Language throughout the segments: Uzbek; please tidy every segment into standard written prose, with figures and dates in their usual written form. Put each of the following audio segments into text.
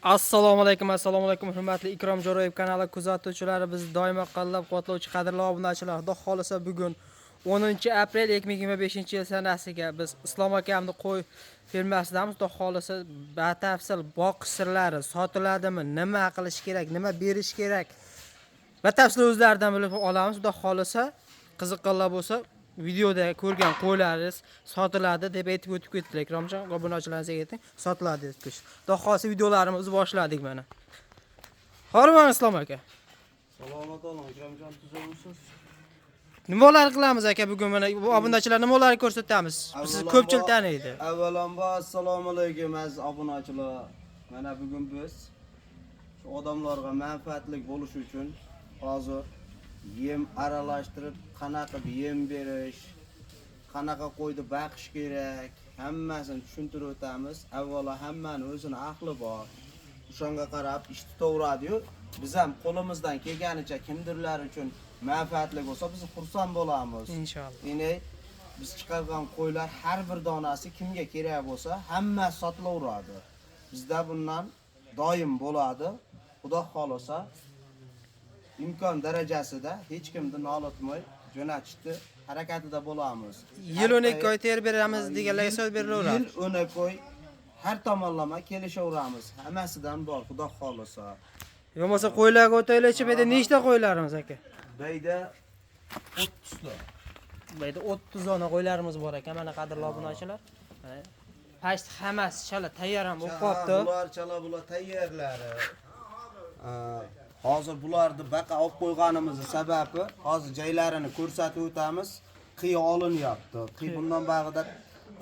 Assalomu alaykum, hurmatli Ikrom Jo'rayev kanali kuzatuvchilari, biz doimo qo'llab-quvvatlovchi qadrli obunachilar. Xudo xolisa bugun 10-aprel 2025-yil sanasiga biz Islom akamning qo'y fermasidamiz. Xudo xolisa batafsil boqish sirlari, sotiladimi, nima qilish kerak, nima berish kerak, batafsil o'zlaridan bilib olamiz. Xudo xolisa qiziqqanlar bo'lsa videoda ko'rgan qo'ylaringiz sotiladi deb aytib o'tib ketdilar. Ikromjon, obunachilaringizga ayting, sotiladi deb qo'yishdi. Xudo xolisa videolarimizni boshladik mana. Hormon Islom aka. Salomat bo'ling, Ikromjon, tuzimsiz. Nimalar qilamiz aka bugun mana bu obunachilar nimalarni ko'rsatamiz? Siz ko'pchilik taniydi. Avvalambor assalomu alaykum aziz obunachilar. Mana bugun biz shu odamlarga manfaatli bo'lish uchun hozir yem aralashtirib, qanaqa yem berish, qanaqa qo'yni baqish kerak, hammasini tushuntirib o'tamiz. Avvalo hammaning o'zini aqli bor. O'shanga qarab ish tutaveradi-yu. Biz ham qo'limizdan kelganicha kimdirlar uchun manfaatli bo'lsa, biz xursand bo'lamiz. Inshaalloh. Ya'ni biz chiqargan qo'ylar har bir donasi kimga kerak bo'lsa, hammasi sotilaveradi. Bizda bundan doim bo'ladi. Xudo xolasa imkon darajasida hech kimni nolitmay jo'natishni harakatida bo'lamiz. Yil 12 oy ter beramiz deganlarga so'z berilaveradi. Yil 12 oy har tomonlama kelishaveramiz. Hammasidan bor, Xudo xolasa. Bo'lmasa qo'ylarga o'taylikchi, bu yerda nechta qo'ylarimiz aka? Bayda 30 ta. Bayda 30 dona qo'ylarimiz bor ekan, mana qadrli obunachilar. Past hammasi chala tayyor ham bo'lib qopti. Bular chala bular tayyorlari. Hozir bularni baqa olib qo'yganimizning sababi hozir joylarini ko'rsatib o'tamiz. Qiy olinyapti. Qiy bundan bag'ida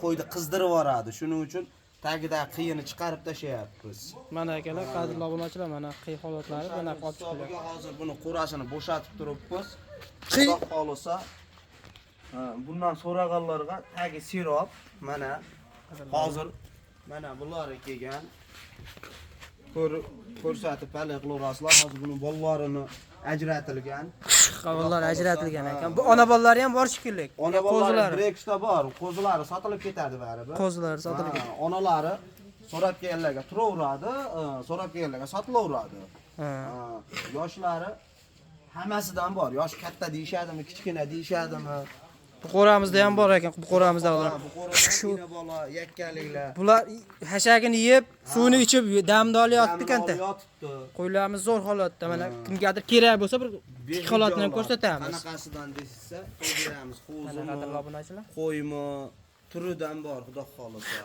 qo'yni qizdirib yuboradi. Shuning uchun tagida qiyini chiqarib tashlayapmiz. Mana akalar, qadrli obunachilar, mana qiy holatlari mana olib chiqiladi. Hozir buni qo'rasini bo'shatib turibmiz. Xudo xolisa bundan so'raganlarga tagi sirop mana hozir mana bular kelgan. Ko'rsatib hali qilaverasizlar. Hozir buni bollarini ajratilgan. Qavallar ajratilgan ekan. Bu ona bolalari ham bor shekilli. Ona bolalari bir ikkita bor. Qo'zilari sotilib ketadi baribir. Qo'zilari sotilib ketadi. Onalari so'rab kelganlarga turaveradi, so'rab kelganlarga sotilaveradi. Yoshlari hammasidan bor. Yosh katta deyshadimi, kichkina deyshadimi? Bu qo'ramizda ham bor ekan, bu qo'ramizda ular. Shu bola yakkaliklar. Bular hashagini yeb, suvini ichib damda olyapti kanta. Qo'ylarimiz zo'r holatda. Mana kimgadir kerak bo'lsa bir holatini ham ko'rsatamiz. Qanaqasidan desizsa, qo'y beramiz. Qo'zimi, qo'ymi, turidan bor, xudo xolisa.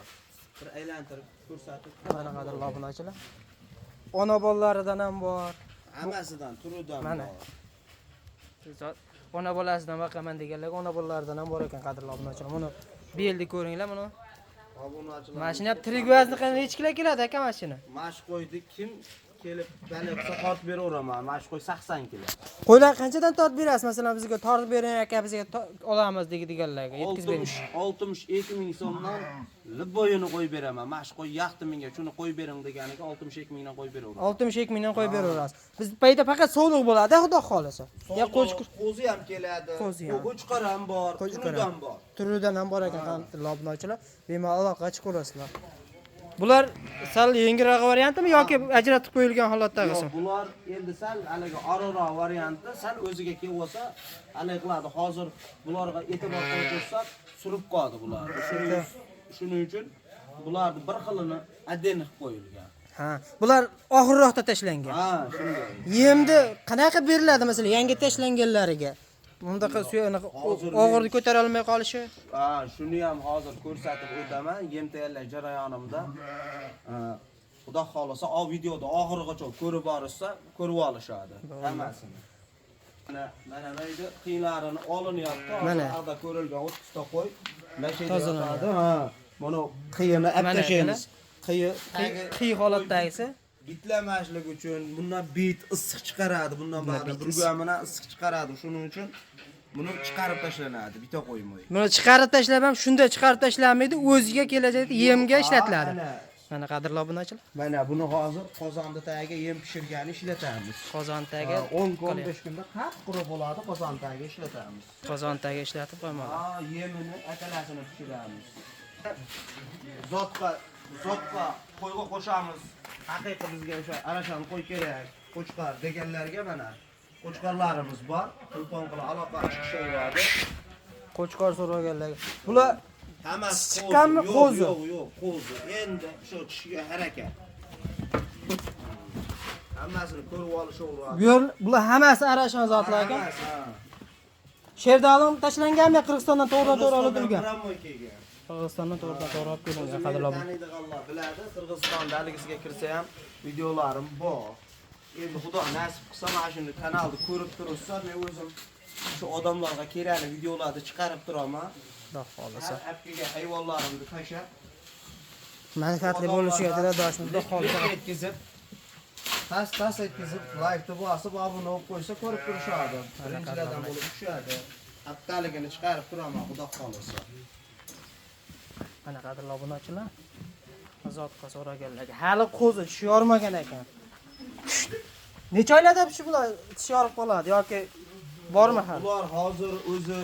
Bir aylantirib ko'rsatib. Mana qadrli obunachilar. Ona bolalaridan ham bor. Hammasidan, turidan bor. Ona bolasidan baqaman deganlar, ona bolalaridan ham bor ekan qadrli obunachilar. Buni beldi ko'ringlar buni. Obunachilar. Mashina tirik vazni qanday necha kilo keladi aka mashina? Mash qo'ydi kim kelib balibsa tortib beraveraman. Mash qo'y 80 kilo. Qo'ylar qanchadan tortib berasiz? Masalan, bizga tortib bering aka, bizga olamiz deganlarga yetkazib bering. 62 ming so'mdan libboyini qo'yib beraman. Mash qo'y yaxti menga shuni qo'yib bering deganiga 62 mingdan qo'yib beraveraman. 62 mingdan qo'yib beraverasiz. Biz payda faqat so'liq bo'ladi, xudo xolasa. Ya qo'zi ham keladi. Qo'chqor ham bor, turidan bor. Turidan ham bor ekan qadrli obunachilar. Bemalol aloqa chiqarasizlar. Bular sal yengilroq variantimi yoki ajratib qo'yilgan holatdagisi? Bular endi sal haligi ororoq varianti, sal o'ziga kelib olsa, haligi qiladi. Hozir bularga e'tibor qo'ysak, surib qoldi bular. Shuning uchun bularni bir xilini adden qilib qo'yilgan. Ha, bular og'irroqda tashlangan. Ha, shunday. Yemni qanaqa beriladi masalan yangi tashlanganlariga? Bunda og'irni ko'tara olmay qolishi? Ha, shuni ham hozir ko'rsatib o'taman. Yem tayyorlash jarayonimda. Xudo xolasa, o videoda oxirigacha ko'rib borishsa, ko'rib olishadi hammasini. Mana neydi? Qiyinlarini olinyapti. Hozirda ko'rilgan 30 ta qo'y tozalandi. Ha, buni qiyini aptashamiz. Qiy holatdagisi. Bitlamashlik uchun bundan bit issiq chiqaradi. Bundan ba'da burgamini issiq chiqaradi. Shuning uchun buni chiqarib tashlanadi, bita qo'ymay. Buni chiqarib tashlab ham shunday chiqarib tashlanmaydi, o'ziga kelajakda yemga ishlatiladi. Mana qadrli obunachilar. Mana buni hozir qozonda tagiga yem pishirgani ishlatamiz. Qozon tagiga 10-15 kunda qat-quruq bo'ladi, qozon tagiga ishlatamiz. Qozon tagiga ishlatib qo'yamiz. Ha, yemini akalasini pishiramiz. Zotqa qo'yga qo'shamiz. haqiqiy bizga o'sha arashani qo'y kerak, qo'chqar deganlarga mana qo'chqarlarimiz bor. Telefon qilib aloqa chiqishaveradi. Qo'chqor so'raganlarga. Bular Hammasi chiqqanmi qo'zi? Yo'q, qo'zi. Endi shu tishiga harakat. Hammasini ko'rib olishaveradi. Bular hammasi arashan zotlar ekan. Sherdalim tashlanganmi Qirg'izistondan to'g'ri-to'g'ri olib turgan? Qirg'izistondan to'g'ri-to'g'ri olib kelgan qadrlab. Taniydiganlar biladi. Qirg'izistonda haligisiga kirsa ham videolarim bor. Endi xudo nasib qilsa mana shuni kanalda ko'rib turibsizlar, men o'zim shu odamlarga kerakli videolarni chiqarib turaman. Xudo xolisa. Apkiga hayvonlarimni tashab, Manfaatli bo'lishiga tiladoshimiz xudo xolisa. yetkazib, tas etkizib, like bosib, obuna bo'lib qo'ysa ko'rib turishadi. Birinchilardan bo'lib tushadi. Haftaligini chiqarib turaman, xudo xolisa. Mana qadrli obunachilar, azotga so'raganlarga hali qo'zi tish yormagan ekan. Necha oylarda shu bular tish yorib qoladi yoki bormi hali? Ular hozir o'zi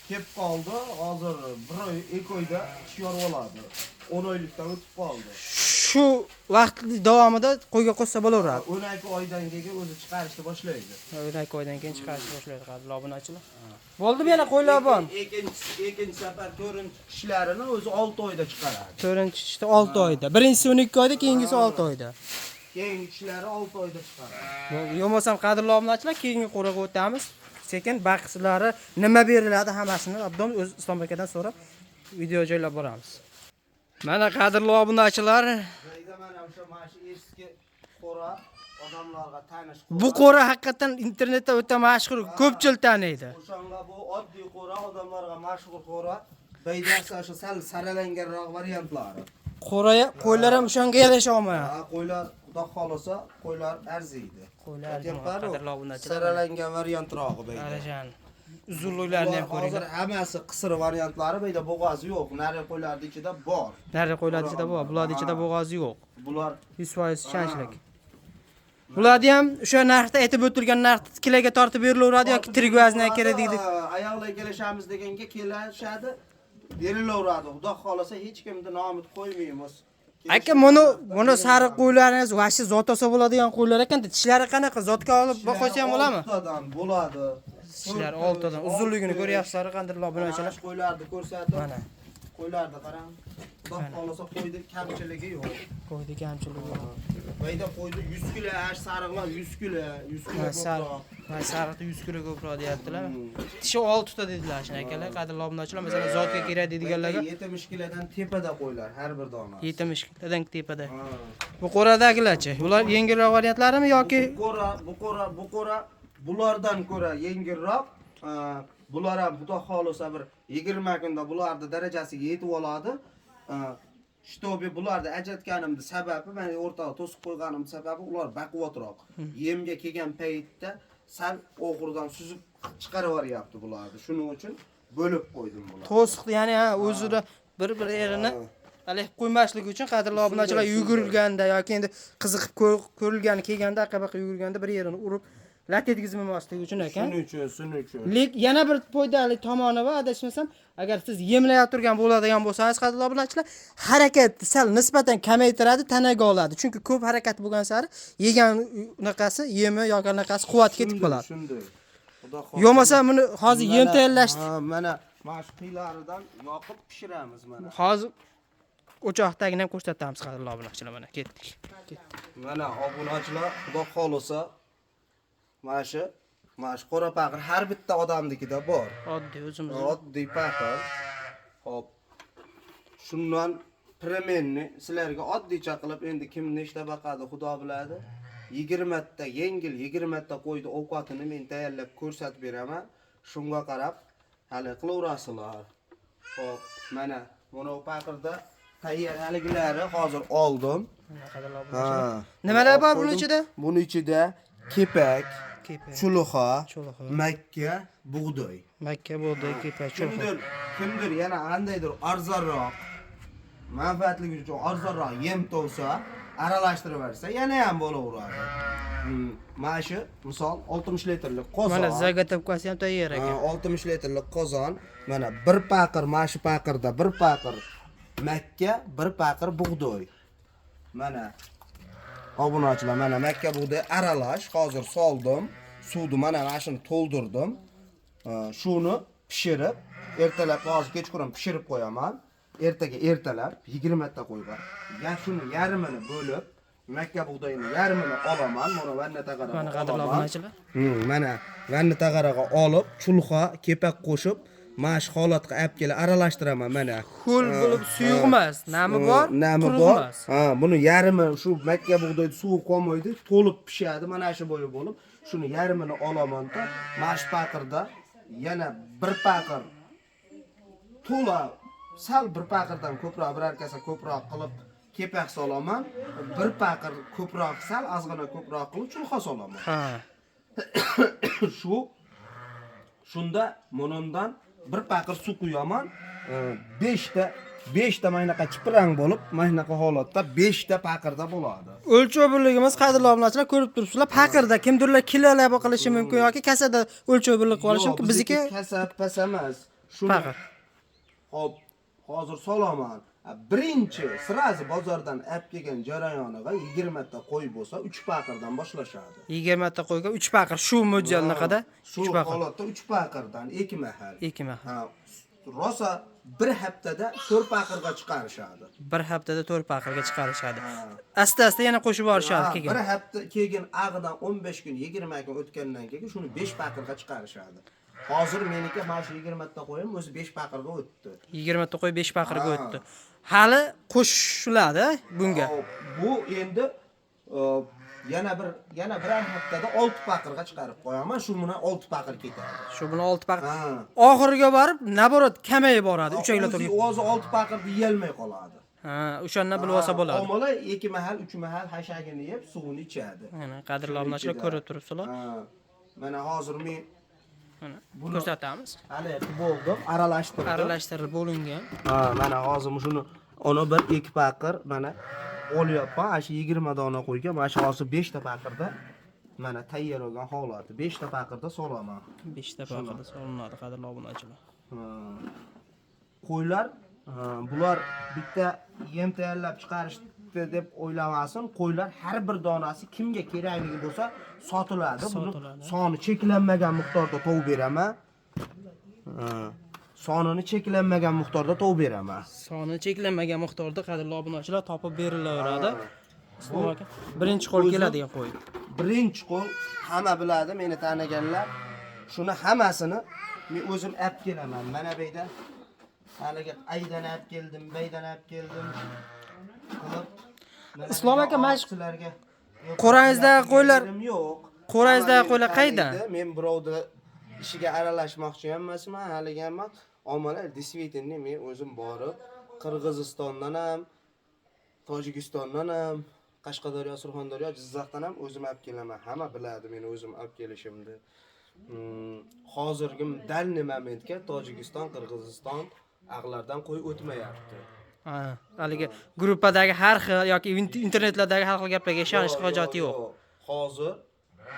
kelib qoldi. Hozir 1 oy, 2 oyda tish yorib oladi. 10 oylikdan o'tib qoldi. Shu vaqt davomida qo'yga qo'ysa bo'laveradi. 12 oydan keyin o'zi chiqarishni boshlaydi. 12 oydan keyin chiqarishni boshlaydi qadrli obunachilar. Bo'ldimi yana qo'ylar bor? Ikkinchi safar 4-ishlarini o'zi 6 oyda chiqaradi. 4-chi 6 oyda. Birinchisi 12 oyda, keyingisi 6 oyda. Keyingishlari 6 oyda chiqaradi. Yo'qmasam qadrli obunachilar, keyingi qo'raga o'tamiz. Sekin baqislari nima beriladi hammasini obdom o'z Islom akadan so'rab video joylab boramiz. Mana qadrli obunachilar, Mana o'sha eski qo'ra odamlarga tanish. bu qo'ra haqiqatan internetda o'ta mashhur, ko'pchilik taniydi. O'shanga bu oddiy qo'ra odamlarga mashhur qo'ra. Baydasi o'sha sal saralanganroq variantlari. Qo'ylar ham o'shanga yarasha olmaydi. Qo'ylar xudo xolasa qo'ylar arziydi. Qo'ylar qadrli obunachilar. Saralangan variantrog'i bayda. Arashan. Uzunliklarni ham ko'ring. Hozir hammasi qisir variantlari bayda bo'g'ozi yo'q. Nari qo'ylarning ichida bor. Nari qo'ylar ichida bor, bularning ichida bo'g'ozi yo'q. Bular 100% ishonchlik. Bularni ham o'sha narxda aytib o'tilgan narxda kiloga tortib berilaveradi yoki tirik vazndan kerak deydi. Ayollar kelishamiz deganga kelishadi. Berilaveradi. Xudo xolasa hech kimni nomini qo'ymaymiz. Aka, buni sariq qo'ylaringiz vashi zot olsa bo'ladigan qo'ylar ekan. Tishlari qanaqa? Zotga olib qo'ysa ham bo'ladimi? Oltadan bo'ladi. Tishlari oltadan. Uzunligini ko'ryapsizlar, qandirlar obunachilar. Qo'ylarni ko'rsatib. Mana. Qo'ylarni qarang. Xudo xolasa qo'yda kamchiligi yo'q. Qo'yda kamchiligi yo'q. Bayda qo'ydi 100 kilo, sariqlar 100 kilo, 100 kilo ko'proq. Sariqda 100 kilo ko'proq deyaptilar. Tishi 6 ta dedilar shuna akalar, qadrli obunachilar. Masalan, zotga kerak deydiganlarga 70 kilodan tepada qo'ylar har bir dona. 70 kilodan tepada. Bu qo'radagilarchi? Bular yengilroq variantlarimi yoki Bu qo'ra bulardan ko'ra yengilroq. Bular ham xudo xolisa bir 20 kunda bularning darajasiga yetib oladi. Shtobi bularni ajratganimning sababi, men o'rtaga to'sib qo'yganimning sababi ular baquvvatroq. Yemga kelgan paytda sal o'g'irdan suzib chiqarib yuboryapti bularni. Shuning uchun bo'lib qo'ydim bularni. to'siq, ya'ni o'zida bir yerini alih qo'ymaslik uchun qadrli obunachilar yugurilganda yoki endi qiziqib ko'rilgani kelganda aqabaqa yugurganda bir yerini urib lat yetkazmasligi uchun ekan. Shuning uchun. Lek yana bir foydali tomoni bor, adashmasam, agar siz yemlayotib turgan bo'ladigan bo'lsangiz, qadrli obunachilar, harakatni sal nisbatan kamaytiradi, tanaga oladi. Chunki ko'p harakat bo'lgan sari yegan unaqasi, yemi yoki unaqasi quvvat ketib qoladi. Shunday. Xudo xohlasa. Yo'masa buni hozir yem tayyorlash, Mana mashqilaridan yoqib pishiramiz mana. hozir o'choqdagini ham ko'rsatamiz qadrli obunachilar. Mana ketdik. Mana obunachilar, xudo xolisa mana shu qora paqir har bitta odamnikida bor. Oddiy o'zimiz. Oddiy paqir. Hop. Shundan premenni sizlarga oddiycha qilib endi kim nechta baqadi xudo biladi. 20 ta yengil 20 ta qo'ydi ovqatini men tayyorlab ko'rsatib beraman. Shunga qarab hali qilaverasizlar. Hop, mana buni paqirda tayyor haligilari hozir oldim. Nimalar bor buning ichida? Buning ichida kepak, chuluxa, makka, bug'doy. Makka bug'doy, kepak, chuluxa. Kimdir yana qandaydir arzonroq, manfaatli uchun arzonroq yem topsa, aralashtirib bersa, yana ham bo'laveradi. Mana shu misol 60 litrlik qozon. Mana zagatavkasi ham tayyor ekan. 60 litrlik qozon. Mana bir paqir, mana shu paqirda bir paqir makka, bir paqir bug'doy. Mana Obunachilar, mana makka bug'doy aralash, hozir soldim. Suvni mana shuni to'ldirdim. Shuni pishirib, ertalab hozir kechqurun pishirib qo'yaman. Ertaga ertalab 20 ta qo'ygan. Shuni yarmini bo'lib, makka bug'doyini yarmini olaman. Mana vanna taqaraga Mana qadrli olaman. obunachilar. Mana vanna taqaraga olib, chulxa, kepak qo'shib, mana shu holatga olib kelib aralashtiraman mana. Ho'l bo'lib suyuq emas, nami bor, Nami quruq bor. emas. Buni yarmi shu makka bug'doyni suvi qolmaydi, to'lib pishadi, mana shu bo'yi bo'lib, shuni yarmini olaman-da, mana shu paqirda yana bir paqir to'la, sal bir paqirdan ko'proq, bir arkasa ko'proq qilib kepak solaman, bir paqir ko'proq, sal ozgina ko'proq qilib chulxa solaman. Ha. Shunda monondan bir paqir suv quyaman, 5 ta maynaqa chiprang bo'lib, maynaqa holatda 5 ta paqirda bo'ladi. O'lchov birligimiz qadrli obunachilar ko'rib turibsizlar. Paqirda kimdirlar kilolar qilishi mumkin yoki kasada o'lchov birlik qilishi mumkin. Bizniki kasab pas emas. Shuni paqir. hop, hozir solaman. Birinchi sirazi bozordan olib kelgan jarayoniga 20 ta qo'y bo'lsa, 3 paqirdan boshlashadi. 20 ta qo'yga 3 paqir shu mo'ljalnaqada 3 paqir. Holatda 3 paqirdan 2 mahal. 2 mahal. Rosa bir haftada 4 paqirga chiqarishadi. Bir haftada 4 paqirga chiqarishadi. Asta-asta yana qo'shib borishadi keyin. Bir hafta keyin ag'idan 15 kun, 20 kun o'tgandan keyin shuni 5 paqirga chiqarishadi. Hozir meniki mana shu 20 ta qo'yim o'zi 5 paqirga o'tdi. 20 ta qo'y 5 paqirga o'tdi. Hali qo'shiladi bunga. Bu endi yana bir haftada 6 paqirga chiqarib qo'yaman. Shu bilan 6 paqir ketadi. Shu bilan 6 paqir. Oxiriga borib, naborot kamayib boradi. 3 oylar turib. O'zi 6 paqirni yeyolmay qoladi. Ha, o'shandan bilib olsa bo'ladi. Omola 2 mahal, 3 mahal hashagini yeb, suvini ichadi. Mana qadrli obunachilar ko'rib turibsizlar. Mana hozir men Mana ko'rsatamiz. hali bo'ldim, aralashtirdim. Aralashtirib bo'lingan. Mana hozir shuni ona bir 2 paqir mana olyapman. Mana shu 20 dona qo'ygan, mana shu hozir 5 ta paqirda mana tayyor bo'lgan holati. 5 ta paqirda solaman. 5 ta paqirda solinadi qadrli obunachilar. Qo'ylar bular bitta yem tayyorlab chiqarishdi deb o'ylamasin. Qo'ylar har bir donasi kimga kerakligi bo'lsa sotiladi. Buni soni cheklanmagan miqdorda tov beraman. Sonini cheklanmagan miqdorda tov beraman. Soni cheklanmagan miqdorda qadrli obunachilar topib berilaveradi. Bu birinchi qo'l keladigan qo'y. Birinchi qo'l hamma biladi, meni taniganlar. Shuni hammasini men o'zim olib kelaman. Mana bu yerda haliga aydan olib keldim, baydan olib keldim. Islom aka, mana shu sizlarga qo'rangizdagi qo'ylar yo'q. Qo'rangizdagi qo'ylar qayda? Men birovda ishiga aralashmoqchi emasman, haliga ham omalar действительно men o'zim borib Qirg'izistondan ham, Tojikistondan ham, Qashqadaryo, Surxondaryo, Jizzaxdan ham o'zim olib kelaman. Hamma biladi meni o'zim olib kelishimni. Hozirgi dalni momentga Tojikiston, Qirg'iziston aqlardan qo'y o'tmayapti. Haliga gruppadagi har xil yoki internetlardagi har xil gaplarga ishonish hojati yo'q. Hozir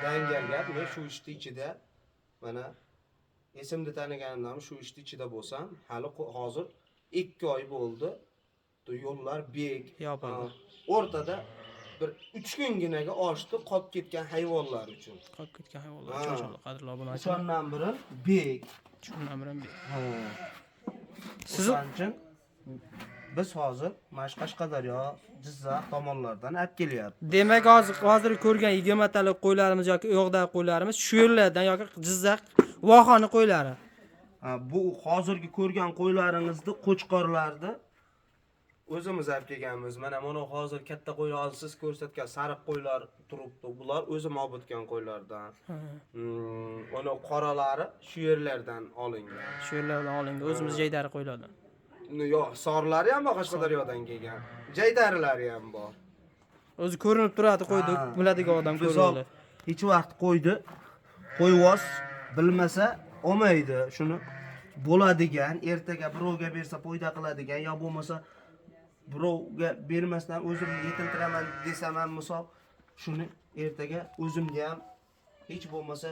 dangal gap, men shu ishning ichida mana esimni taniganimdan shu ishning ichida bo'lsam, hali hozir 2 oy bo'ldi. Yo'llar bek, o'rtada bir 3 kunginaga oshdi qolib ketgan hayvonlar uchun. Qolib ketgan hayvonlar uchun qadrli obunachilar. Shundan biri bek. Shundan biri bek. Siz uchun biz hozir Qashqadaryo, Jizzax tomonlardan olib kelyapmiz. Demak, hozir ko'rgan 20 talik qo'ylarimiz yoki yo'qdagi qo'ylarimiz shu yerlardan yoki Jizzax vohani qo'ylari. Bu hozirgi ko'rgan qo'ylaringizni qo'chqorlarni o'zimiz olib kelganmiz. Mana hozir katta qo'y siz ko'rsatgan sariq qo'ylar turibdi. Bular o'zim olib o'tgan qo'ylardan. Ona qoralari shu yerlardan olingan. Shu yerlardan olingan, o'zimiz jaydari qo'ylardan. Yo'q, sorlari ham bor Qashqadaryodan kelgan. Jaydarilari ham bor. O'zi ko'rinib turadi qo'ydi, biladigan odam ko'radi. Hech vaqt qo'yvoz bilmasa olmaydi. Shuni bo'ladigan, ertaga birovga bersa foyda qiladigan, yo bo'lmasa birovga bermasdan o'zimni yetintiraman desam ham misol, shuni ertaga o'zimga ham hech bo'lmasa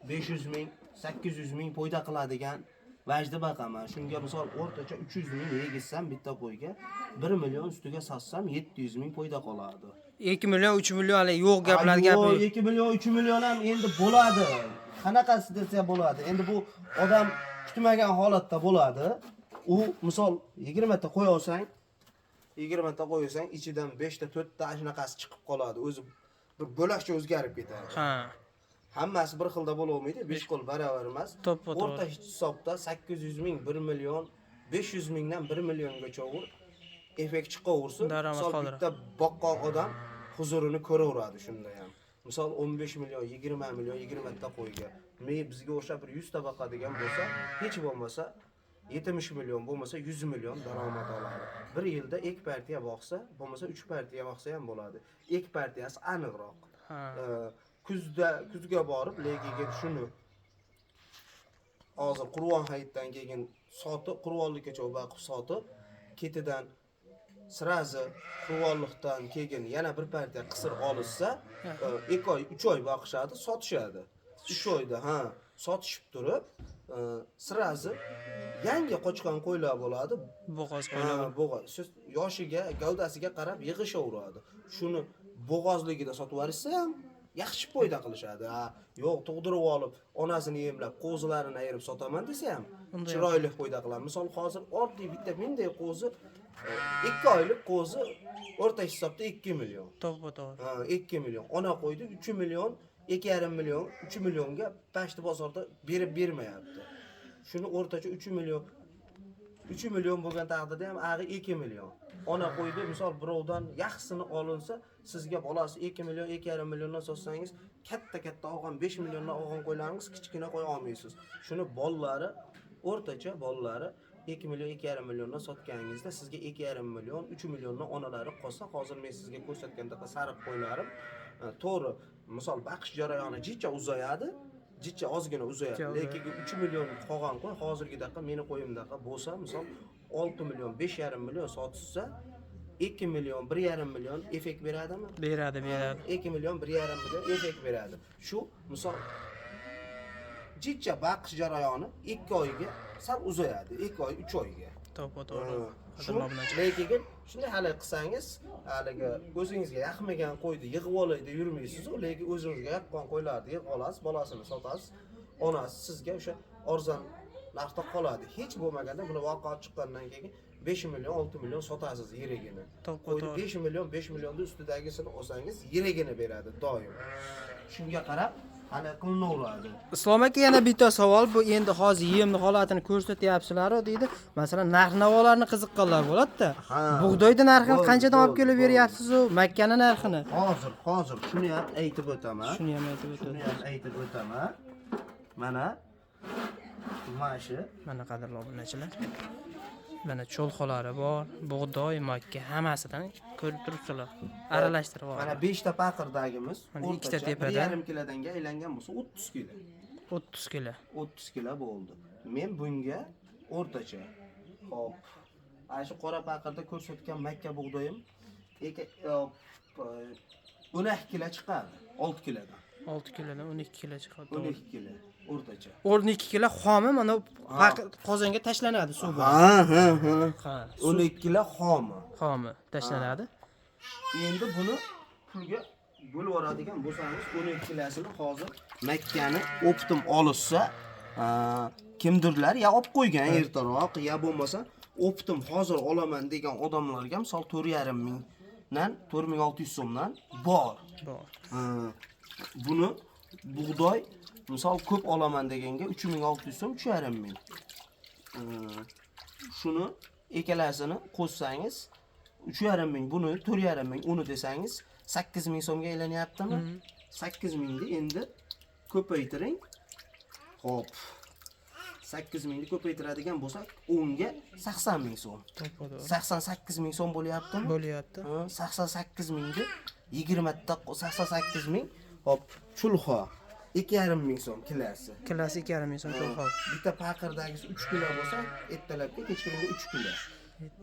500 ming, 800 ming foyda qiladigan vajda baqaman. Shunga misol o'rtacha 300 ming yegizsam bitta qo'yga 1 million ustiga satsam 700 ming foyda qoladi. 2 million 3 million hali yo'q gaplar gapir. 2 million 3 million ham endi bo'ladi. Qanaqasi desa bo'ladi. Endi bu odam kutmagan holatda bo'ladi. U misol 20 ta qo'ya olsang, 20 ta qo'ysang, ichidan 5 ta 4 ta shunaqasi chiqib qoladi. O'zi bir bo'lakcha o'zgarib ketadi. Ha. Hammasi bir xilda bo'laolmaydi, 5 qo'l barobar emas. To'ppa-to'g'ri. O'rta hisobda 800 ming, 1 million, 500 mingdan 1 milliongacha effekt chiqaversin. Daromad Misol qoldiradi. bitta boqqan odam huzurini ko'raveradi shunda ham. Misol 15 million, 20 million, 20 ta qo'yga. Bizga o'xshab bir 100 ta boqadigan bo'lsa, hech bo'lmasa 70 million bo'lmasa 100 million daromad oladi. Bir yilda 2 partiya boqsa, bo'lmasa 3 partiya boqsa ham bo'ladi. 2 partiyasi aniqroq. Ha. Kuzga borib, lekin shuni hozir Qur'on hayitdan keyin sotib, Qur'onlikkacha vaqf sotib, ketidan sirazi Qur'onlikdan keyin yana bir partiya qisir olishsa, 2 oy, 3 oy boqishadi, sotishadi. 3 oyda, sotishib turib, sirazi yangi qochgan qo'ylar bo'ladi. Bo'g'oz qo'ylar. Bo'g'oz. Siz yoshiga, gavdasiga qarab yig'ishaveradi. Shuni bo'g'ozligida sotib yuborsa ham yaxshi foyda qilishadi. Yo'q, tug'dirib olib, onasini yemlab, qo'zilarini ayirib sotaman desa ham chiroyli foyda qiladi. Misol hozir oddiy bitta minday qo'zi 2 oylik qo'zi o'rta hisobda 2 million. To'g'ri. 2 million. Ona qo'ydi 3 million, 2,5 million, 3 millionga pashti bozorda berib bermayapti. Shuni o'rtacha 3 million bo'lgan taqdirda ham ag'i 2 million. Ona qo'ydi, misol birovdan yaxshisini olinsa, sizga bolasi 2 million, 2,5 milliondan sotsangiz, katta olgan 5 milliondan olgan qo'ylaringiz kichkina qo'y olmaysiz. Shuni bollari, o'rtacha bollari 2 million, 2,5 milliondan sotganingizda sizga 2,5 million, 3 milliondan onalari qolsa, hozir men sizga ko'rsatgandaqa sariq qo'ylarim to'g'ri, misol baqish jarayoni jicha uzayadi. Jicha ozgina uzayadi. Lekin 3 million qolgan qo'y hozirgidaqa meni qo'yimdaqa bo'lsa, misol 6 million, 5,5 million sotsa, 2 million, 1,5 million effekt beradimi? Beradi. 2 million, 1,5 million effekt beradi. Shu misol jicha baqish jarayoni 2 oyga sal uzayadi. 2 oy, 3 oyga. To'g'ri. Lekin shunday hali qilsangiz, haligi o'zingizga yoqmagan qo'yni yig'ib olaydi yurmaysiz, lekin o'zingizga yoqqan qo'ylarni yig'ib olasiz, bolasini sotasiz. Onasi sizga o'sha arzon narxda qoladi. Hech bo'lmaganda buni voqea chiqqandan keyin 5 million, 6 million sotasiz yirigini. Qo'yni 5 million, 5 millionning ustidagisini olsangiz yirigini beradi doim. Shunga qarab hali qilinaveradi. Islom aka, yana bitta savol. Bu endi hozir yemni holatini ko'rsatyapsizlar-ku deydi. Masalan, narx-navolarni qiziqqanlar bo'ladi-da. Bug'doyni narxini qanchadan olib kelib beryapsiz u? Makkani narxini? Hozir shuni ham aytib o'taman. Mana qadrli obunachilar. Mana cho'lxolari bor, bug'doy, makka hammasidan ko'rib turibsizlar. Aralashtirib oladi. Mana 5 ta paqirdagimiz, ikkita tepada 1,5 kilodanga aylangan bo'lsa 30 kilo. 30 kilo. 30 kilo bo'ldi. Men bunga o'rtacha, hop, ana shu qora paqirda ko'rsatgan makka bug'doyim 12 kilo chiqadi, 6 kilodan. 6 kilodan 12 kilo chiqadi. 12 kilo o'rtacha. 12 kilo xomi mana qozonga tashlanadi suv bilan. Ha. 12 kilo xomi tashlanadi. Endi buni pulga bo'lib yuboradigan bo'lsangiz, 12 kilosini hozir makkani optim olishsa, kimdirlar ya olib qo'ygan ertaroq, ya bo'lmasa optim hozir olaman degan odamlarga misol 4,5 mingdan 4600 so'mdan bor. Buni bug'doy misol ko'p olaman deganga 3600 so'm, 3,5 ming. Shuni ikkalasini qo'shsangiz 3,5 ming, buni 4,5 ming, uni desangiz 8 ming so'mga aylanyaptimi? 8 mingni endi ko'paytiring. Hop. 8 mingni ko'paytiradigan bo'lsak, unga 80 ming so'm. 88 ming so'm bo'lyaptimi? Bo'lyapti. 88 mingni 20 ta 88 ming. Hop, chulxo 2,5 ming so'm kilosi. Kilosi 2,5 ming so'm chulxo. Bitta paqirdagisi 3 kilo bo'lsa, ertalabga kechqurunga 3 kilo.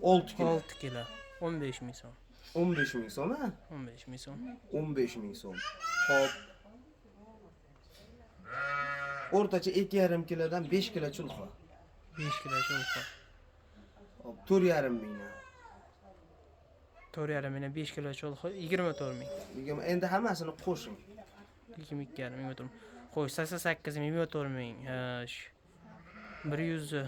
6 kilo. 6 kilo. 15 ming so'm. 15 ming so'm, ha? 15 ming so'm. 15 ming so'm. Hop. O'rtacha 2,5 kilodan 5 kilo chulxo. 5 kilo chulxo. Hop, 4,5 mingdan. 4,5 ming 5 kilo cho'lxi 24 ming. Endi hammasini qo'shing. 22,5 ming o'tirdim. Xo'sh, 88 ming 24 ming. 100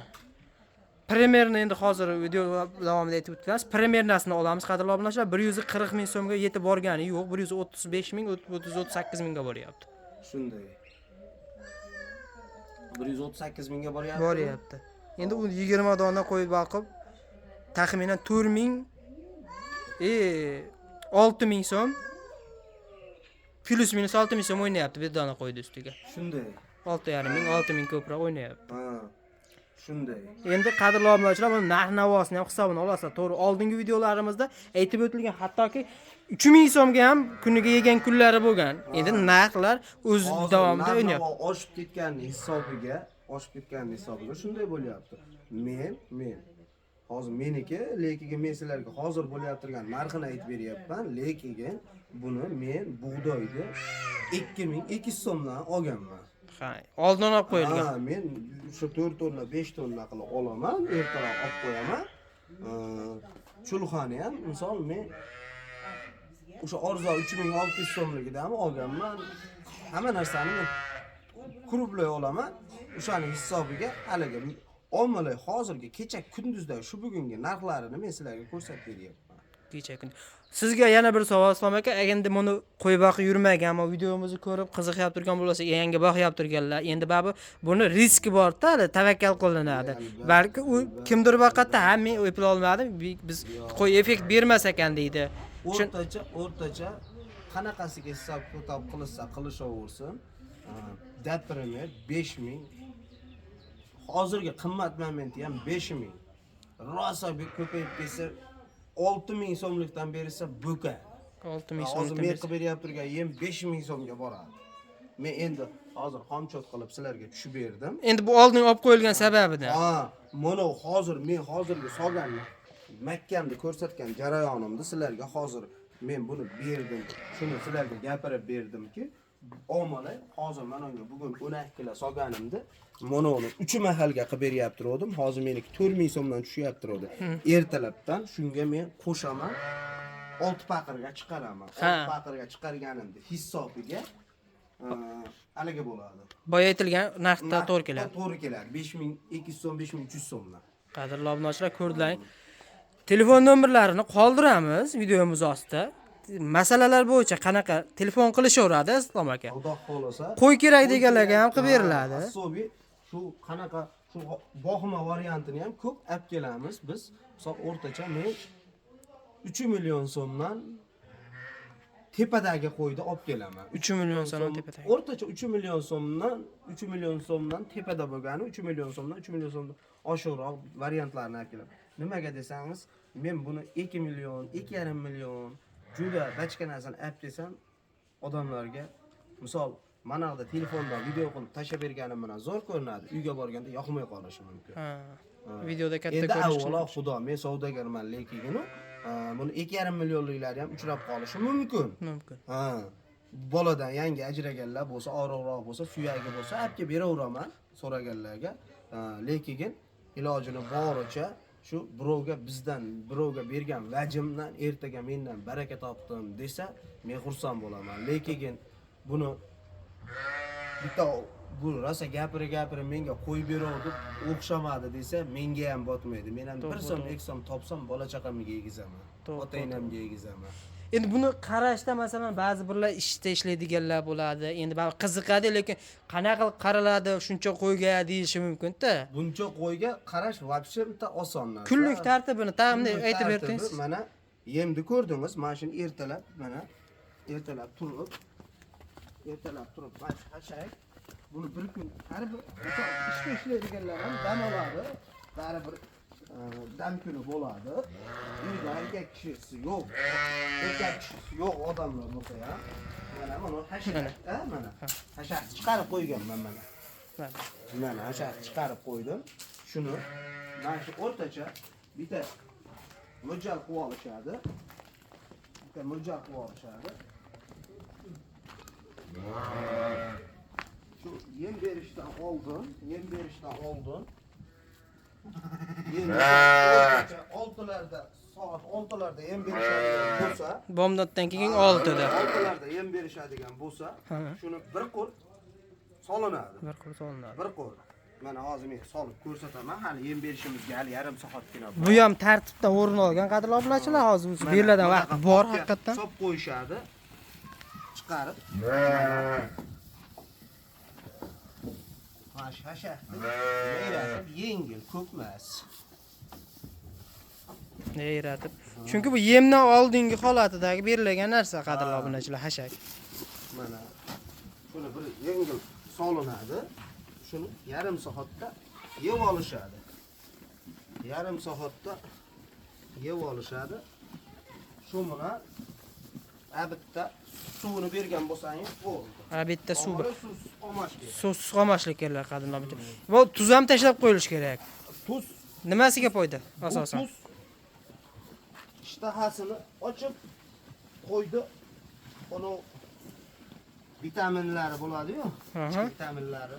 Primerni endi hozir video davomida aytib o'tamiz. Primernasini olamiz, qadrli obunachilar. 140 ming so'mga yetib borgani yo'q, 135 ming, 138 mingga boryapti. Shunday. 138 mingga boryapti. Boryapti. Endi u 20 dona qo'yib boqib, taxminan 4 ming 6 ming so'm plus minus 6 ming so'm o'ynayapti bir dona qo'ydi ustiga. Shunday. 6,5 ming, 6 ming ko'proq o'ynayapti. Ha. Shunday. Endi qadrli obunachilar, buni narx-navosini ham hisobini olasizlar. To'g'ri, oldingi videolarimizda aytib o'tilgan, hattoki 3000 so'mga ham kuniga yegan kunlari bo'lgan. Endi narxlar o'z davomida o'ynayapti. Oshib ketganning hisobiga shunday bo'lyapti. Men hozir meniki, lekiga men sizlarga hozir bo'layotgan narxini aytib beryapman. Lekiga buni men bug'doyni 2200 so'mdan olganman. Ha, oldin olib qo'yilgan. Ha, men shu 4 tonna, 5 tonna qilib olaman, ertaroq olib qo'yaman. Chulxani ham, misol men o'sha Orzo 3600 so'mligidan olganman. Hamma narsani men kurubloy olaman. O'shaning hisobiga haliga ommalar hozirgi kecha kunduzda shu bugungi narxlarini men sizlarga ko'rsatib beryapman. Kecha kun. Sizga yana bir savol, Islom aka. Endi buni qo'yib boqib yurmagan, ammo videomizni ko'rib qiziqib turgan bo'lsa, yangi boqib turganlar. Endi babu buni riski bor-da, tavakkal qilinadi. Balki u kimdir vaqtda ha men eplay olmadim, biz qo'y effekt bermas ekan deydi. O'rtacha qanaqasiga hisob kitob qilsa qilishaversin. Daprimer 5000. Hozirgi qimmat momenti ham 5000. Rosa ko'payib ketsa 6000 so'mlikdan bersa buka. 6000 so'm. Hozir men qilib beryapti turgan yem 5000 so'mga boradi. Men endi hozir xomchot qilib sizlarga tushib berdim. Endi bu oldin olib qo'yilgan sababidan. Ha, mana hozir men hozirgi solganni Makkamda ko'rsatgan jarayonimda sizlarga hozir men buni berdim. Shuni sizlarga gapirib berdimki, omalar hozir mana bugun 12 kilo solganimda mana uni 3 mahalga qilib beryapti edim. Hozir meniki 4000 so'mdan tushyapti edi. Ertalabdan shunga men qo'shaman. 6 paqirga chiqaraman. 6 paqirga chiqarganimda hisobiga haliga bo'ladi. Boya aytilgan narxda to'g'ri keladi. To'g'ri keladi. 5200 so'm, 5300 so'mdan. Qadrli obunachilar, ko'rdilaring. Telefon nomerlarini qoldiramiz videomiz ostida. Masalalar bo'yicha qanaqa telefon qilishaveradi Islom aka? Xudo xolasa. Qo'y kerak deganlarga ham qilib beriladi. Asobiy shu qanaqa shu boqma variantini ham ko'p olib kelamiz biz. Misol o'rtacha men 3 million so'mdan tepadagi qo'yni olib kelaman. 3 million so'm tepadagi. O'rtacha 3 million so'mdan tepada bo'lgani 3 million so'mdan oshiqroq variantlarni olib kelaman. Nimaga desangiz, men buni 2 million, 2,5 million juda bachka narsani olib desam, odamlarga misol mana yoqda telefondan video qilib tashlab berganim bilan zo'r ko'rinadi. Uyga borganda yoqmay qolishi mumkin. Ha. Videoda katta ko'rish. Endi avvalo chiqadi. xudo, men savdogarman, lekin buni 2,5 millionliklar ham uchrab qolishi mumkin. Mumkin. Ha. Boladan yangi ajraganlar bo'lsa, og'riqroq bo'lsa, suyagi bo'lsa, olib kelib beraveraman so'raganlarga. Lekin ilojini boricha shu birovga bergan vajimdan ertaga mendan baraka topdim desa, men xursand bo'laman. Lekin buni bitta bu rosa gapira menga qo'yib beradi, o'xshamadi desa, menga ham botmaydi. Men ham 1 so'm, 2 so'm topsam, bola chaqamga yegizaman. Ota-onamga yegizaman. Endi buni qarashda masalan ba'zi birlar ishlaydiganlar bo'ladi. Endi baribir qiziqadi, lekin qanaqa qilib qaraladi shuncha qo'yga deyishi mumkin-da. Buncha qo'yga qarash вообще bitta oson narsa. Kunlik tartibini ta'minda aytib berdingiz. Mana yemni ko'rdingiz, mana shuni ertalab turib mana hashak. Buni bir kun har bir ishlaydiganlar ham dam oladi. Baribir dam kuni bo'ladi. Uyda erkak kishisi yo'q odamlar bo'lsa ham mana hashak, mana hashak chiqarib qo'yganman mana. Mana hashak chiqarib qo'ydim. Shuni mana shu o'rtacha bitta mo'ljal qilib olishadi. Şu yem berishdan oldin yem oltlarda soat 6larda yem berishadigan bo'lsa, Bomdoddan keyin 6da. 6larda yem berishadigan bo'lsa, shuni bir qo'l solinadi. Bir qo'l solinadi. Bir qo'l. Mana hozir men solib ko'rsataman. Hali yem berishimizga hali yarim soatgina bor. Bu ham tartibda o'rin olgan qadrli obunachilar, hozir beriladigan vaqt bor haqiqatan. Sop qo'yishadi. Chiqarib. Hasha. Yengil, ko'p emas. Yeyratib. Chunki bu yemdan oldingi holatidagi berilgan narsa qadrli obunachilar, hashak. Mana shuni bir yengil solinadi. Shuni yarim soatda yeb olishadi. Yarim soatda yeb olishadi. Shu bilan abitda suvini bergan bo'lsangiz bo'ldi. Bitta suv bir. Suvsiz olmash kerak. Suvsiz qolmaslik kerak qadrli obunachilar. Bu tuz ham tashlab qo'yilish kerak. Tuz Nimasiga foyda asosan? tuz ishtahasini ochib qo'ydi. Uni vitaminlari bo'ladi-yu. Vitaminlari.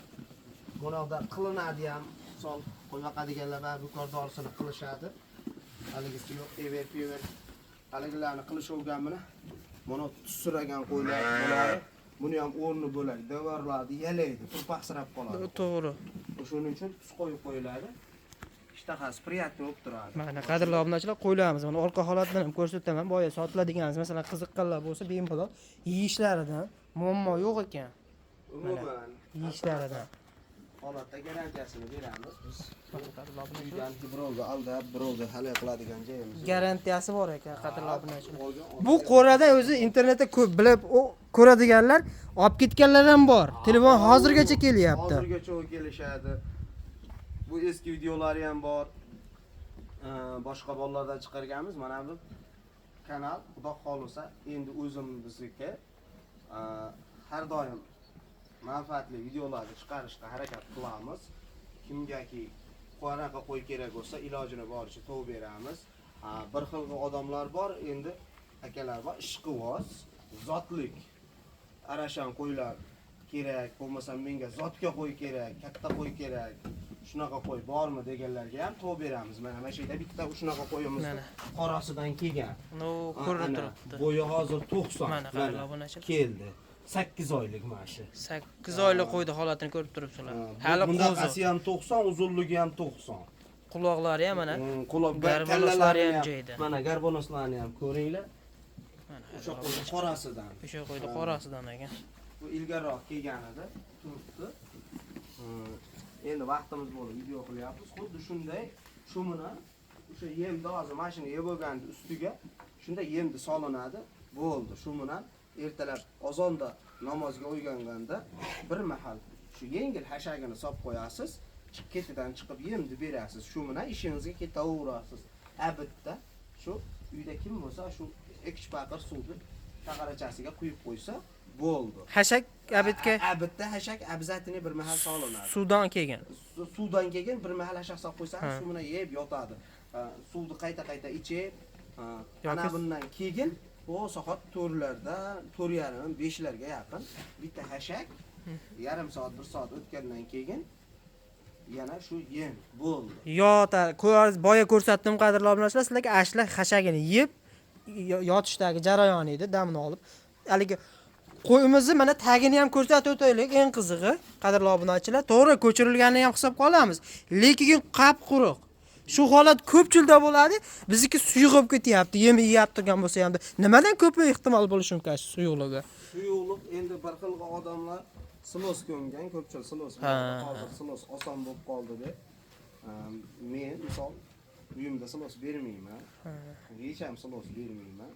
Bunoqda qilinadi ham. Misol qo'yaqadiganlar va bukor dorisini qilishadi. Haligisi yo'q, ever. Haligilarni qilish o'rganmini. Buni tusiragan qo'ylar bo'ladi. Buni ham o'rni bo'ladi. Devorladi, yalaydi, turpaqsirab qoladi. To'g'ri. Shuning uchun tuz qo'yib qo'yiladi. Ishtahasi priyatni bo'lib turadi. Mana qadrli obunachilar qo'ylarimiz mana orqa holatdan ham ko'rsataman. Boya sotiladiganimiz, masalan, qiziqqanlar bo'lsa, bemalol yeyishlaridan muammo yo'q ekan. Umuman Yeyishlaridan. holatda garantiyasini beramiz biz. Qadrli obunachilar. Uydan birovga aldab, birovga hal qiladigan joyimiz yo'q. Garantiyasi bor ekan qadrli obunachilar. Olgan- Bu qo'rada o'zi internetda ko'p bilib ko'radiganlar olib ketganlar ham bor. Telefon hozirgacha kelyapti. Hozirgacha kelishadi. Bu eski videolari ham bor. Boshqa bolalardan chiqarganmiz. Mana bu kanal Xudo xolisa endi o'zimizniki har doim manfaatli videolarni chiqarishga harakat qilamiz. Kimgaki qanaqa qo'y kerak bo'lsa, ilojini boricha tov beramiz. Bir xil odamlar bor, endi akalar bor, ishqivoz, zotlik. Arashan qo'ylar kerak, bo'lmasa menga zotga qo'y kerak, katta qo'y kerak. Shunaqa qo'y bormi deganlarga ham tov beramiz. Mana shu yerda bitta shunaqa qo'yimiz qorasidan kelgan. No, ko'rinib turibdi. Bo'yi hozir 90. Mana qadrli obunachilar. Keldi. 8 oylik mana shu. 8 oylik qo'ydi holatini ko'rib turibsizlar. Hali Bundaqasi ham 90, uzunligi ham 90. quloqlari ham mana. Quloq Garbonoslari ham joyida. Mana garbonoslarni ham ko'ringlar. O'sha qo'yni qorasidan. O'sha qo'ydi qorasidan ekan. Bu ilgariroq kelganida turibdi. Endi vaqtimiz bo'ldi, video qilyapmiz. Xuddi shunday shu bilan o'sha yemni hozir mashina yeb bo'lganda ustiga shunda yemni solinadi. Bo'ldi. Shu bilan ertalab azonda namozga uyg'onganda bir mahal shu yengil hashagini solib qo'yasiz, ketidan chiqib yemni berasiz. Shu bilan ishingizga ketaverasiz. Abitda shu uyda kim bo'lsa shu 2 paqir suvni taqarachasiga quyib qo'ysa bo'ldi. Hashak abitga Abitda hashak abzatini bir mahal solinadi. suvdan kelgan. Suvdan keyin bir mahal hashak solib qo'ysangiz, shu bilan yeb yotadi. Suvni qayta ichib, ana bundan keyin o soat 4larda, 4:30, 5larga yaqin bitta hashak yarim soat, 1 soat o'tgandan keyin yana shu yem bo'ldi. Boya ko'rsatdim qadrli obunachilar, sizlarga ashlar hashagini yeb yotishdagi jarayoni edi, damini olib. Haligi qo'yimizni mana tagini ham ko'rsatib o'taylik, eng qizig'i qadrli obunachilar, to'g'ri ko'chirilganini ham hisob qolamiz, lekin qap quruq. Shu holat ko'pchilda bo'ladi. Bizniki suyuqib ketyapti, yem yeyib turgan bo'lsa ham nimadan ko'p ehtimol bo'lishi mumkin suyuqligi? Suyuqlik endi bir xil odamlar silos ko'mgan, ko'pchilik silos. Hozir silos oson bo'lib qoldi deb. Men misol uyimda silos bermayman. Hech ham silos bermayman.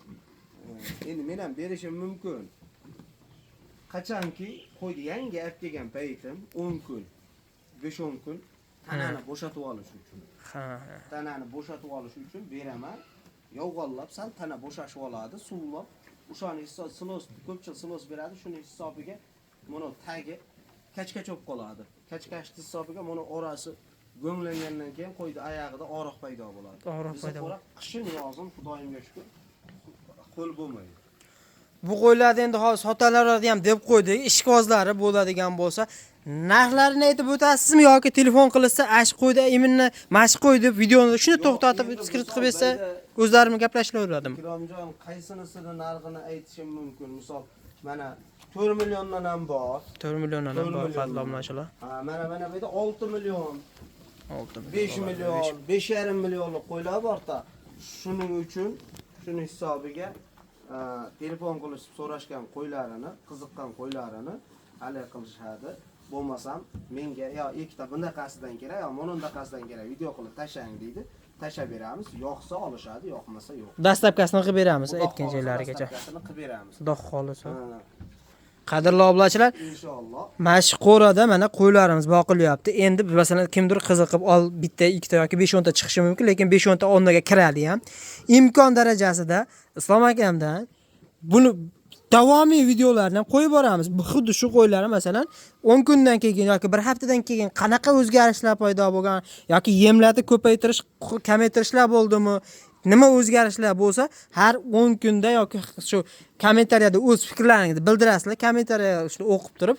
Endi men ham berishim mumkin. Qachonki qo'ydi yangi olib kelgan paytim 10 kun, 5-10 kun tanani bo'shatib olish uchun. Tanani bo'shatib olish uchun beraman. Yog'ollab sal tana bo'shashib oladi, suvlab, o'shani silos, ko'pchilik silos beradi, shuning hisobiga mana tagi kachkach bo'lib qoladi. Kachkash hisobiga mana orasi go'nglangandan keyin qo'ydi oyog'ida og'riq paydo bo'ladi. Og'riq paydo bo'ladi. Qishin yozim Xudoyimga shukr. Qo'l bo'lmaydi. Bu qo'ylarni endi hozir sotalaradi ham deb qo'ydik. Ishqibozlari bo'ladigan bo'lsa, narxlarini aytib o'tasizmi yoki telefon qilsa, ash qo'ydi, iminni mashq qo'y deb videoni shuni to'xtatib skirt qilib bersa o'zlarim gaplashilaveradimi? Ikromjon, qaysinisini narxini aytishim mumkin? Misol, mana 4 milliondan ham bor. 4 milliondan ham 4 bor million. qadrli obunachilar. Ha, mana bu yerda 6 million, 6 5 million, 5,5 millionlik qo'ylar borda. Shuning uchun shuni hisobiga telefon qilib so'rashgan qo'ylarini, qiziqqan qo'ylarini hali qilishadi. Bo'lmasam menga yo ikkita bunaqasidan kerak, yo bunaqasidan kerak video qilib tashlang deydi. Tashlab beramiz. Yo'qsa olishadi, yo'qmasa yo'q. Dastlabkasini qilib beramiz aytgan joylarigacha. Dastlabkasini qilib beramiz. Xudo xolisa. Ha, Qadrli obunachilar, inshaalloh. Mashq qo'rada mana qo'ylarimiz boqilyapti. Endi masalan kimdir qiziqib ol bitta, ikkita yoki 5-10 ta chiqishi mumkin, lekin 5-10 ta o'rniga kiradi ham. Imkon darajasida Islom akamdan buni davomiy videolarni ham qo'yib boramiz. Bu xuddi shu qo'ylar masalan 10 kundan keyin yoki 1 haftadan keyin qanaqa o'zgarishlar paydo bo'lgan yoki yemlarni ko'paytirish, kamaytirishlar bo'ldimi? Nima o'zgarishlar bo'lsa, har 10 kunda yoki shu kommentariyada o'z fikrlaringizni bildirasizlar. Kommentariyada shuni o'qib turib,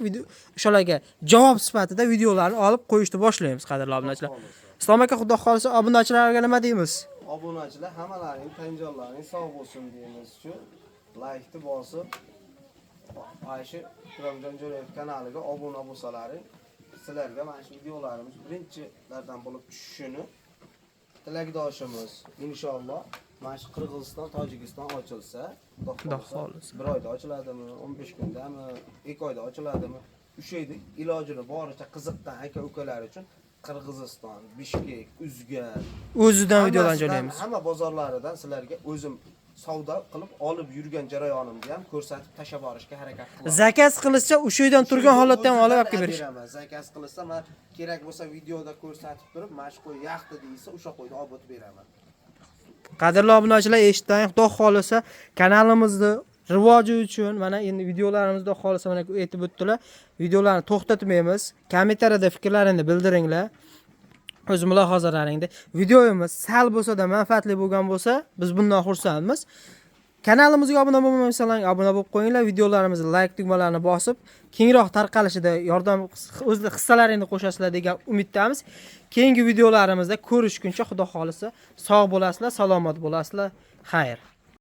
o'shalarga javob sifatida videolarni olib qo'yishni boshlaymiz, qadrli obunachilar. Islom aka, xudo xolisa obunachilarga nima deymiz? Obunachilar hammalaring tan-jonlaring sog' bo'lsin deymiz-ku. Like bosib, Ayshi Ikromjon Jo'rayev kanaliga obuna bo'lsalaring, sizlarga mana shu videolarimiz birinchilardan bo'lib tushishini tilakdoshimiz. Inshaalloh mana shu Qirg'iziston, Tojikiston ochilsa, Xudo xolisa. 1 oyda ochiladimi, 15 kundami, 2 oyda ochiladimi? O'sha yerda ilojini boricha qiziqqan aka-ukalar uchun Qirg'iziston, Bishkek, Uzgan O'zidan videolar joylaymiz. Hamma bozorlaridan sizlarga o'zim savdo qilib olib yurgan jarayonimni ham ko'rsatib tashab borishga harakat qilaman. Zakaz qilishsa o'sha yerdan turgan holatda ham olib olib berish. Zakaz qilsa, men kerak bo'lsa videoda ko'rsatib turib, mana shu qo'y yaxti deysa, o'sha qo'yni olib o'tib beraman. Qadrli obunachilar, eshitding, Xudo xolisa kanalimizni rivoji uchun mana endi videolarimizda xolisa mana aytib o'tdilar. Videolarni to'xtatmaymiz. Kommentariyada fikrlaringizni bildiringlar. O'z mulohazalaringni. Videomiz sal bo'lsa-da manfaatli bo'lgan bo'lsa, biz bundan xursandmiz. Kanalimizga obuna bo'lmasangiz, obuna bo'lib qo'yinglar. Videolarimizni like tugmalarini bosib, kengroq tarqalishida yordam o'z hissalaringizni qo'shasizlar degan umiddamiz. Keyingi videolarimizda ko'rishguncha Xudo xolisa sog' bo'lasizlar, salomat bo'lasizlar. Xayr.